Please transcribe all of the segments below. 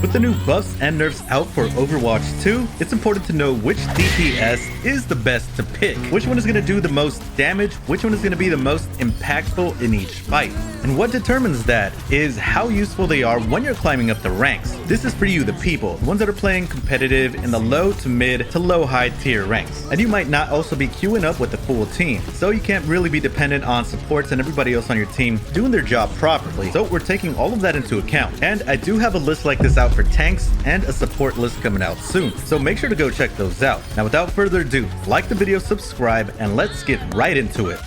With the new buffs and nerfs out for Overwatch 2, it's important to know which DPS is the best to pick, which one is going to do the most damage, which one is going to be the most impactful in each fight. And what determines that is how useful they are when you're climbing up the ranks. This is for you, the people, the ones that are playing competitive in the low to mid to low high tier ranks. And you might not also be queuing up with the full team, so you can't really be dependent on supports and everybody else on your team doing their job properly. So we're taking all of that into account. And I do have a list like this out for tanks and a support list coming out soon, so make sure to go check those out. Now without further ado, like the video, subscribe, and let's get right into it.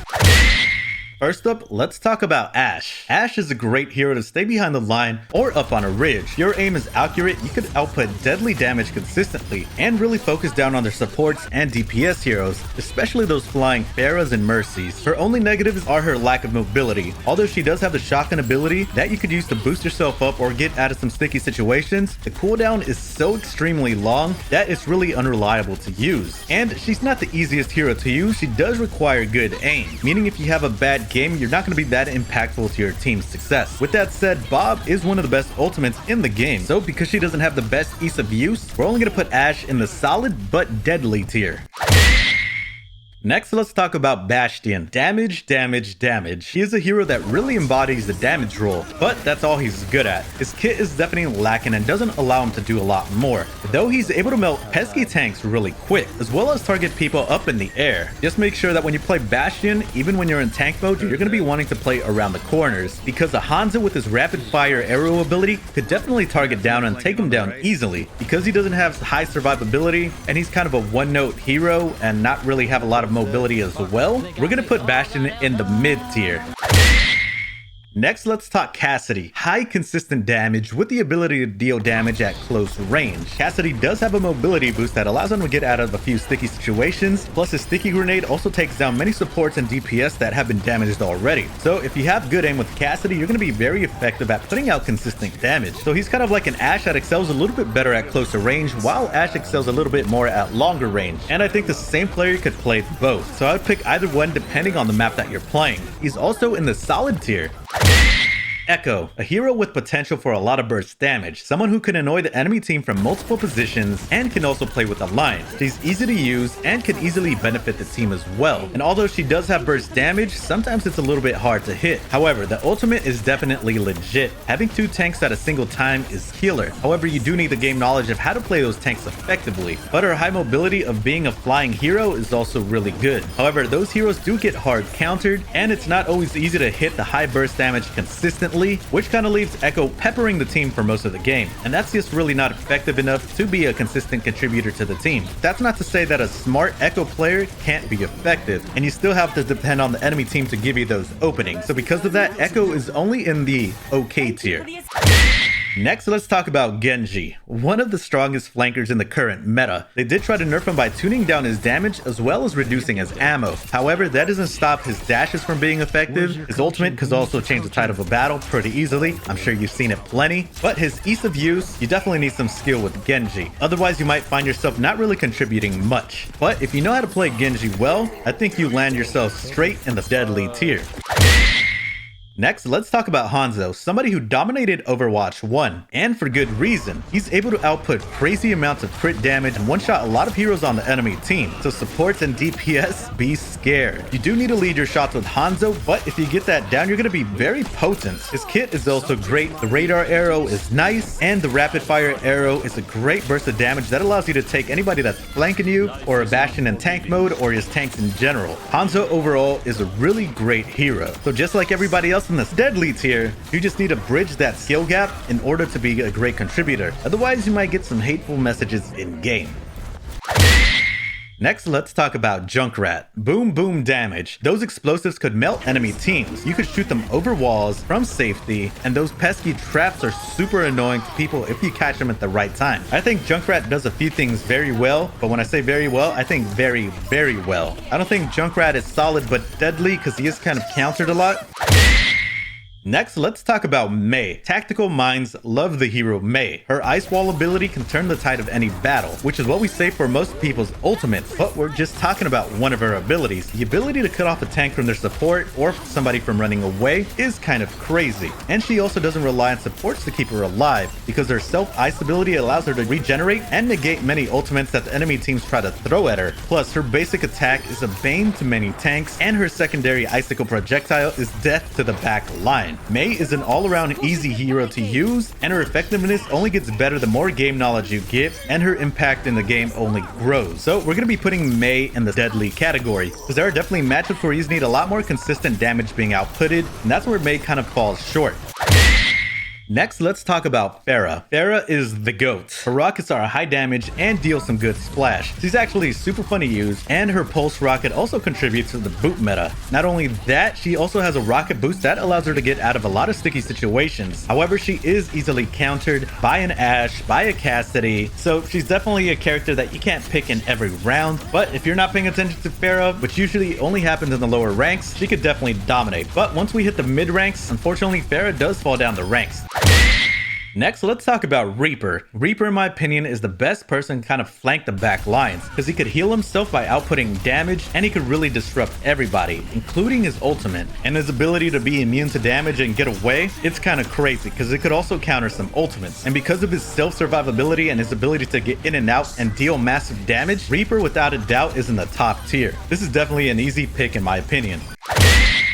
First up, let's talk about Ashe. Ashe is a great hero to stay behind the line or up on a ridge. If your aim is accurate, you could output deadly damage consistently and really focus down on their supports and DPS heroes, especially those flying Pharahs and Mercies. Her only negatives are her lack of mobility. Although she does have the shotgun ability that you could use to boost yourself up or get out of some sticky situations, the cooldown is so extremely long that it's really unreliable to use. And she's not the easiest hero to use. She does require good aim, meaning if you have a bad game, you're not going to be that impactful to your team's success. With that said, Bob is one of the best ultimates in the game, so because she doesn't have the best ease of use, we're only going to put Ashe in the solid but deadly tier. Next, let's talk about Bastion. Damage, damage, damage. He is a hero that really embodies the damage role, but that's all he's good at. His kit is definitely lacking and doesn't allow him to do a lot more, though he's able to melt pesky tanks really quick, as well as target people up in the air. Just make sure that when you play Bastion, even when you're in tank mode, you're going to be wanting to play around the corners, because the Hanzo with his rapid fire arrow ability could definitely target down and take him down easily. Because he doesn't have high survivability, and he's kind of a one-note hero and not really have a lot of mobility as well, we're gonna put Bastion in the mid tier. Next, let's talk Cassidy. High consistent damage with the ability to deal damage at close range. Cassidy does have a mobility boost that allows him to get out of a few sticky situations, plus his sticky grenade also takes down many supports and DPS that have been damaged already. So if you have good aim with Cassidy, you're going to be very effective at putting out consistent damage. So he's kind of like an Ashe that excels a little bit better at closer range, while Ashe excels a little bit more at longer range. And I think the same player could play both, so I would pick either one depending on the map that you're playing. He's also in the solid tier. Echo, a hero with potential for a lot of burst damage, someone who can annoy the enemy team from multiple positions and can also play with the line. She's easy to use and can easily benefit the team as well. And although she does have burst damage, sometimes it's a little bit hard to hit. However, the ultimate is definitely legit. Having 2 tanks at a single time is killer. However, you do need the game knowledge of how to play those tanks effectively. But her high mobility of being a flying hero is also really good. However, those heroes do get hard countered, and it's not always easy to hit the high burst damage consistently, which kind of leaves Echo peppering the team for most of the game, and that's just really not effective enough to be a consistent contributor to the team. That's not to say that a smart Echo player can't be effective, and you still have to depend on the enemy team to give you those openings. So because of that, Echo is only in the okay tier. Next, let's talk about Genji, one of the strongest flankers in the current meta. They did try to nerf him by tuning down his damage as well as reducing his ammo. However, that doesn't stop his dashes from being effective. His ultimate could also change the tide of a battle pretty easily. I'm sure you've seen it plenty. But his ease of use, you definitely need some skill with Genji. Otherwise, you might find yourself not really contributing much. But if you know how to play Genji well, I think you land yourself straight in the deadly tier. Next, let's talk about Hanzo, somebody who dominated Overwatch 1, and for good reason. He's able to output crazy amounts of crit damage and one-shot a lot of heroes on the enemy team, so supports and DPS, be scared. You do need to lead your shots with Hanzo, but if you get that down, you're going to be very potent. His kit is also great, the radar arrow is nice, and the rapid fire arrow is a great burst of damage that allows you to take anybody that's flanking you, or a Bastion in tank mode, or his tanks in general. Hanzo overall is a really great hero, so just like everybody else in this deadly tier, you just need to bridge that skill gap in order to be a great contributor. Otherwise, you might get some hateful messages in game. Next, let's talk about Junkrat. Boom boom damage. Those explosives could melt enemy teams. You could shoot them over walls from safety, and those pesky traps are super annoying to people if you catch them at the right time. I think Junkrat does a few things very well, but when I say very well, I think very, very well. I don't think Junkrat is solid but deadly because he is kind of countered a lot. Next, let's talk about Mei. Tactical minds love the hero Mei. Her Ice Wall ability can turn the tide of any battle, which is what we say for most people's ultimates, but we're just talking about one of her abilities. The ability to cut off a tank from their support or somebody from running away is kind of crazy. And she also doesn't rely on supports to keep her alive, because her self-ice ability allows her to regenerate and negate many ultimates that the enemy teams try to throw at her. Plus, her basic attack is a bane to many tanks, and her secondary icicle projectile is death to the back line. Mei is an all-around easy hero to use, and her effectiveness only gets better the more game knowledge you get, and her impact in the game only grows. So we're going to be putting Mei in the deadly category, because there are definitely matchups where you need a lot more consistent damage being outputted, and that's where Mei kind of falls short. Next, let's talk about Pharah. Pharah is the GOAT. Her rockets are high damage and deal some good splash. She's actually super fun to use, and her pulse rocket also contributes to the boot meta. Not only that, she also has a rocket boost that allows her to get out of a lot of sticky situations. However, she is easily countered by an Ashe, by a Cassidy, so she's definitely a character that you can't pick in every round. But if you're not paying attention to Pharah, which usually only happens in the lower ranks, she could definitely dominate. But once we hit the mid ranks, unfortunately, Pharah does fall down the ranks. Next, let's talk about Reaper. Reaper, in my opinion, is the best person to kind of flank the back lines, because he could heal himself by outputting damage, and he could really disrupt everybody, including his ultimate. And his ability to be immune to damage and get away, it's kind of crazy, because it could also counter some ultimates. And because of his self-survivability and his ability to get in and out and deal massive damage, Reaper, without a doubt, is in the top tier. This is definitely an easy pick in my opinion.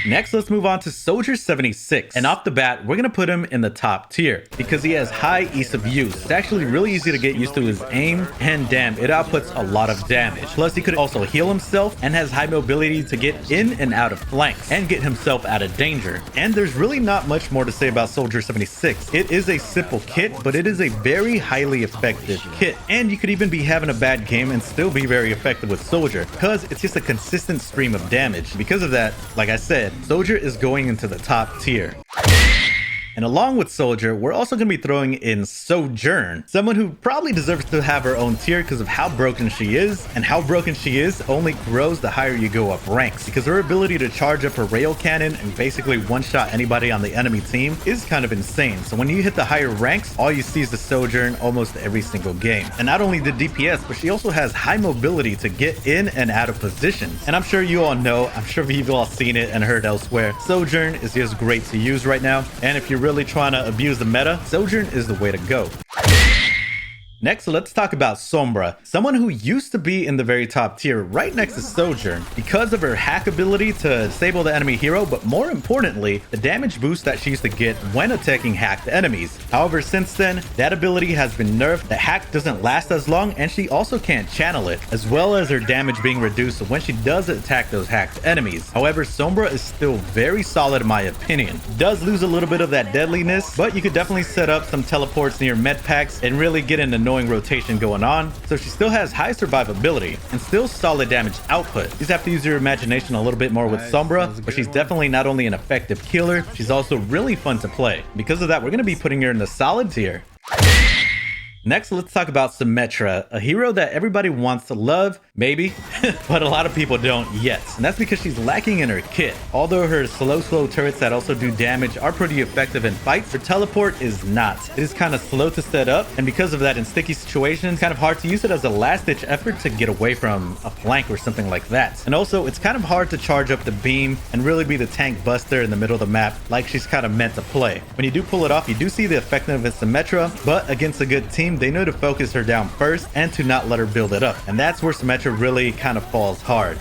Next, let's move on to Soldier 76. And off the bat, we're going to put him in the top tier because he has high ease of use. It's actually really easy to get used to his aim, and damn, it outputs a lot of damage. Plus, he could also heal himself and has high mobility to get in and out of flanks and get himself out of danger. And there's really not much more to say about Soldier 76. It is a simple kit, but it is a very highly effective kit. And you could even be having a bad game and still be very effective with Soldier because it's just a consistent stream of damage. Because of that, like I said, Soldier is going into the top tier. And along with Soldier, we're also going to be throwing in Sojourn, someone who probably deserves to have her own tier because of how broken she is, and how broken she is only grows the higher you go up ranks, because her ability to charge up her rail cannon and basically one-shot anybody on the enemy team is kind of insane. So when you hit the higher ranks, all you see is the Sojourn almost every single game. And not only the DPS, but she also has high mobility to get in and out of positions. And I'm sure you all know, I'm sure you've all seen it and heard elsewhere, Sojourn is just great to use right now. And if you're really trying to abuse the meta, Sojourn is the way to go. Next, let's talk about Sombra, someone who used to be in the very top tier right next to Sojourn because of her hack ability to disable the enemy hero, but more importantly, the damage boost that she used to get when attacking hacked enemies. However, since then, that ability has been nerfed, the hack doesn't last as long, and she also can't channel it, as well as her damage being reduced when she does attack those hacked enemies. However, Sombra is still very solid in my opinion. Does lose a little bit of that deadliness, but you could definitely set up some teleports near med packs and really get an annoying rotation going on. So she still has high survivability and still solid damage output. You just have to use your imagination a little bit more with Sombra, but she's definitely not only an effective killer, she's also really fun to play. Because of that, we're going to be putting her in the solid tier. Next, let's talk about Symmetra, a hero that everybody wants to love, maybe, but a lot of people don't yet. And that's because she's lacking in her kit. Although her slow turrets that also do damage are pretty effective in fights, her teleport is not. It is kind of slow to set up, and because of that, in sticky situations, it's kind of hard to use it as a last-ditch effort to get away from a flank or something like that. And also, it's kind of hard to charge up the beam and really be the tank buster in the middle of the map like she's kind of meant to play. When you do pull it off, you do see the effectiveness of Symmetra, but against a good team, they know to focus her down first and to not let her build it up. And that's where Symmetra really kind of falls hard.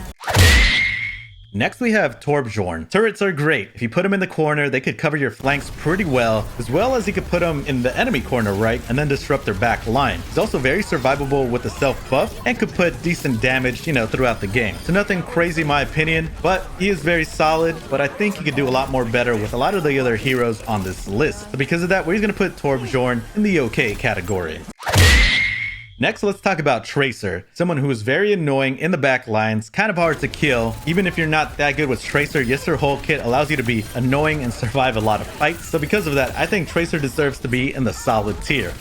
Next, we have Torbjorn. Turrets are great. If you put them in the corner, they could cover your flanks pretty well as you could put them in the enemy corner, right, and then disrupt their back line. He's also very survivable with the self buff and could put decent damage, throughout the game. So nothing crazy in my opinion, but he is very solid, but I think he could do a lot more better with a lot of the other heroes on this list. So because of that, we're going to put Torbjorn in the okay category. Next, let's talk about Tracer, someone who is very annoying in the back lines, kind of hard to kill. Even if you're not that good with Tracer, yes, her whole kit allows you to be annoying and survive a lot of fights. So because of that, I think Tracer deserves to be in the solid tier.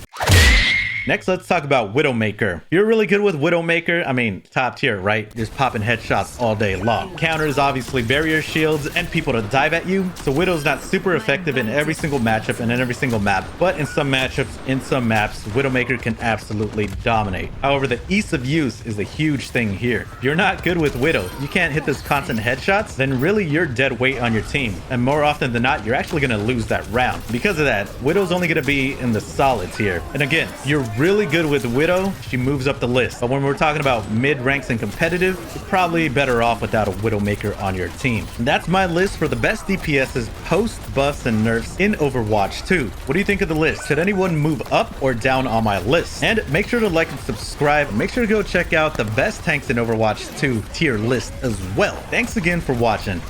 Next, let's talk about Widowmaker. You're really good with Widowmaker. I mean, top tier, right? Just popping headshots all day long. Counters, obviously, barrier shields, and people to dive at you. So Widow's not super effective in every single matchup and in every single map, but in some matchups, in some maps, Widowmaker can absolutely dominate. However, the ease of use is a huge thing here. If you're not good with Widow, you can't hit those constant headshots, then really you're dead weight on your team. And more often than not, you're actually going to lose that round. Because of that, Widow's only going to be in the solid tier. And again, you're really good with Widow, she moves up the list. But when we're talking about mid ranks and competitive, you're probably better off without a Widowmaker on your team. And that's my list for the best DPSs post buffs and nerfs in Overwatch 2. What do you think of the list? Should anyone move up or down on my list? And make sure to like and subscribe. Make sure to go check out the best tanks in Overwatch 2 tier list as well. Thanks again for watching.